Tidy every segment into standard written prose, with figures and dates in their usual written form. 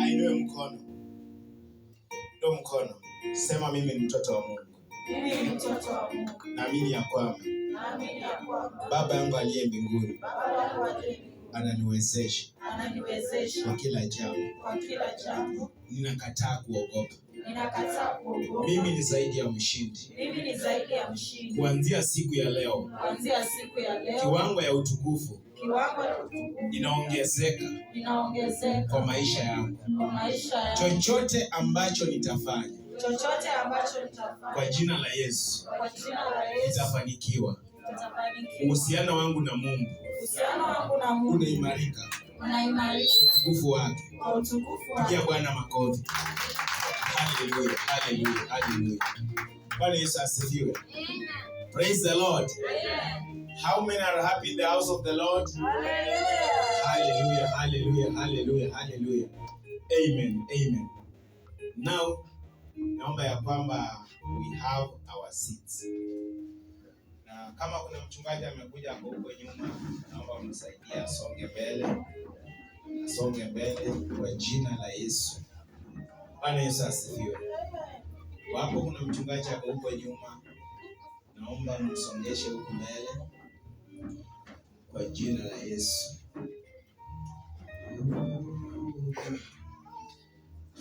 Ainue mkono. Ndio mkono. Sema mimi ni mtoto wa Mungu. Mimi ni mtoto wa Mungu. Naamini ya kwamba Baba yangu aliye mbinguni ananiwezesha kwa kila jambo. Ninakataa kuogopa. Mimi ni zaidi ya mshindi. Kuanzia siku ya leo, kiwango ya utukufu inaongezeka kwa maisha yangu. Chochote ambacho nitafanya kwa jina la Yesu itafanikiwa. Uhusiano wangu na Mungu unaimarika. Utukufu wake. Pigia Bwana makofi. Hallelujah, hallelujah, hallelujah. Bwana Yesu asifiwe. Praise the Lord. How many are happy in the house of the Lord? Hallelujah, hallelujah, hallelujah, hallelujah. Amen, amen. Now, naomba ya kwamba we have our seats. Na kama kuna mchungaji amekuja hapo huko nyuma, naomba umsaidie asonge mbele kwa jina la Yesu. Bwana Yesu asifiwe. Wapo kuna mchungaji hapo huko nyuma, naomba msongeshe huko mbele kwa jina la Yesu.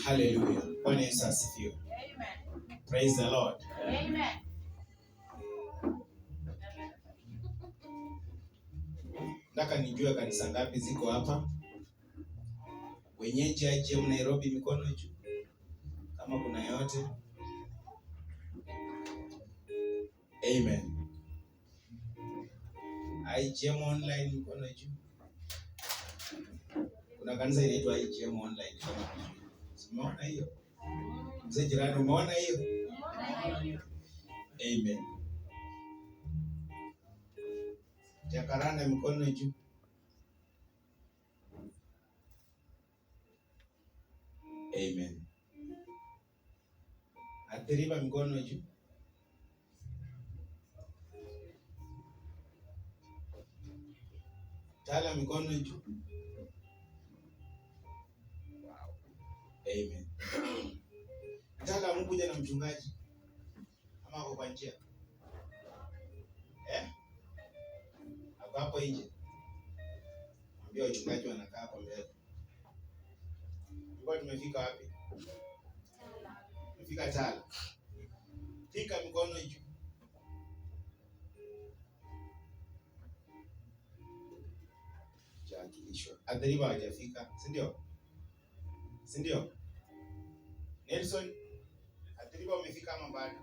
Hallelujah. Bwana Yesu asifiwe. Amen. Praise the Lord. Amen. Nataka nijue kanisa ngapi ziko hapa. Wenyeji aje Nairobi mikono juu. Kama kuna yote. Amen. IGM online mikono juu. Kuna kanisa inaitwa IGM online. Umeona hiyo? Mzee jirani umeona hiyo? Amen. Jacaranda mikono juu. Amen. Athiriva mikono juu. Tala mikono juu. Wow. Amen. Nataka mkuje na mchungaji. Ama ako kwa njia. Ako hapo nje. Mwambie wachungaji wanakaa hapo mbele. Tulikuwa tumefika wapi? Tumefika Tala. Fika mikono juu. Chakilishwa. Adhiriva hajafika, si ndio? Si ndio? Nelson, Adhiriva umefika ama bado?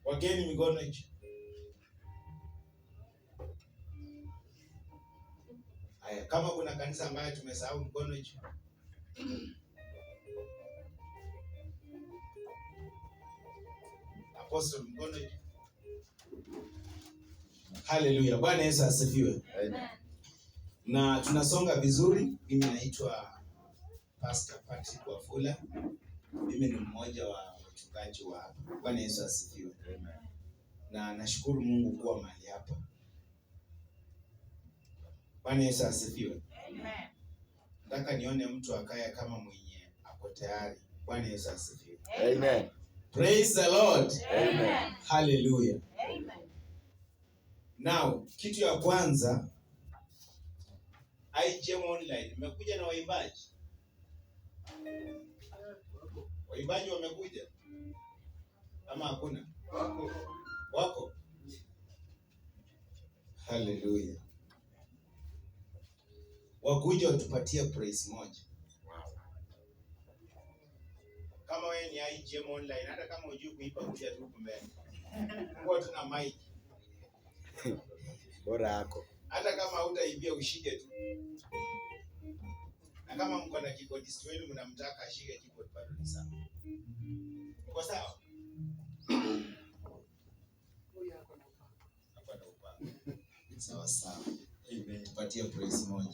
Wageni mikono juu. Haya, kama kuna kanisa ambayo tumesahau mikono juu. Apostle mikono juu. Hallelujah. Bwana Yesu asifiwe. Amen. Na tunasonga vizuri. Mimi naitwa Pastor Patrick Wafula. Mimi ni mmoja wa wachungaji wa hapa. Bwana Yesu asifiwe. Amen. Na nashukuru Mungu kuwa mahali hapa. Bwana Yesu asifiwe. Amen. Nataka nione mtu akaya kama mwenye ako tayari. Bwana Yesu asifiwe. Amen. Praise the Lord. Amen. Hallelujah. Amen. Now, kitu ya kwanza, IGM online imekuja na waimbaji. Waimbaji wamekuja? Ama hakuna? Wako? Hallelujah. Wakuja watupatie praise moja. Kama wewe ni IGM online, hata kama hujui kuipa kuja tu mbele. Mungu tuna mic. Bora yako. Hata kama hutaibia ushike tu. Na kama mko na keyboardist wenu mnamtaka ashike keyboard bado ni sawa. Uko sawa? Huyu hapo na upako. Hapa na upako. Sawa sawa. Amen. Tupatie praise moja.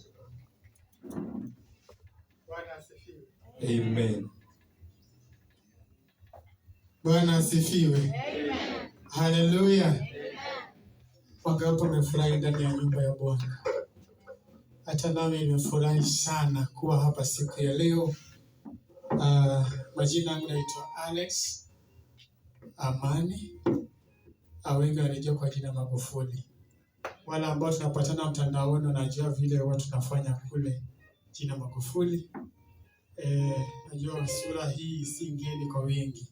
Bwana asifiwe. Amen. Bwana asifiwe. Amen. Haleluya. Amen. Wangapi wamefurahi ndani ya nyumba ya Bwana? Hata nami nimefurahi sana kuwa hapa siku ya leo. Majina yangu naitwa Alex Amani. Wengi wanajua kwa jina Magufuli. Wale ambao tunapatana mtandaoni wanajua vile watu tunafanya kule jina Magufuli. Najua sura hii si ngeni kwa wengi.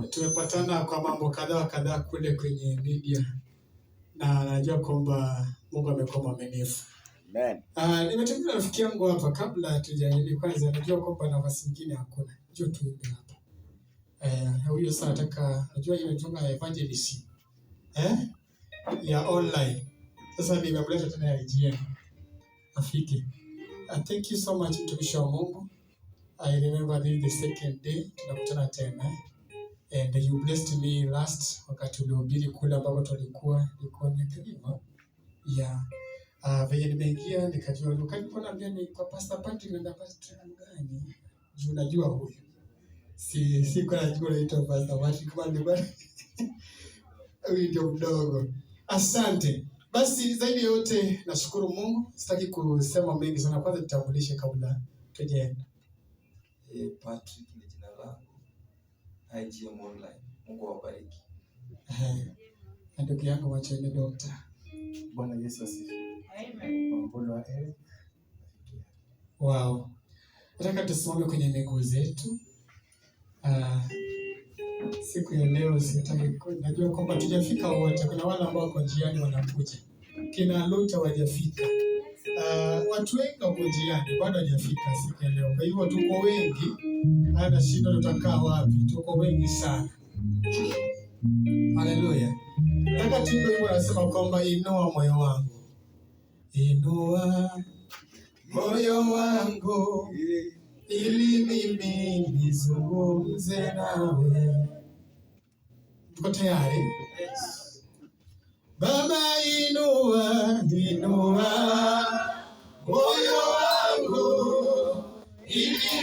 Tumepatana kwa mambo kadhaa kule kwenye media na najua kwamba Mungu amekuwa mwaminifu. Amen. Nimetembea rafiki yangu hapa kabla tujaendelea. Kwanza najua kwamba nafasi nyingine hakuna. Njoo tuimbe hapa. Huyo sasa nataka najua inaitwa evangelist. Ya online. Sasa nimemleta tena ya IGM. Afiki. Thank you so much mtumishi wa Mungu. I remember this the second day tunakutana tena. And you blessed me last wakati ulihubiri kule ambapo tulikuwa ni kilima. Yeah. Venye nimeingia nikajua ukaniambia ni kwa Pastor Patrick na Pastor gani? Juu najua huyu. Si kwa najua anaitwa Pastor Patrick kwa ndio bwana. Huyu ndio mdogo. Asante. Basi zaidi yote nashukuru Mungu. Sitaki kusema mengi sana, kwanza nitambulishe kabla tujaenda. Patrick ni jina langu. IGM online. Mungu awabariki. Ndugu yangu Machene Doctor. Bwana Yesu asifiwe. Amen. Wow. Nataka tusimame kwenye miguu zetu. Siku ya leo najua kwamba tujafika wote. Kuna wale ambao wako njiani wanakuja. Kina Luta wajafika. Watu wengi wako njiani bado hawajafika siku ya leo. Kwa hivyo tuko wengi. Hata shida tutakaa wapi? Tuko wengi sana. Haleluya. Nataka tuimbe wimbo unasema kwamba inua moyo wangu. Inua moyo wangu ili mimi nizungumze nawe. Tuko tayari? Yes. Baba inua moyo wangu ili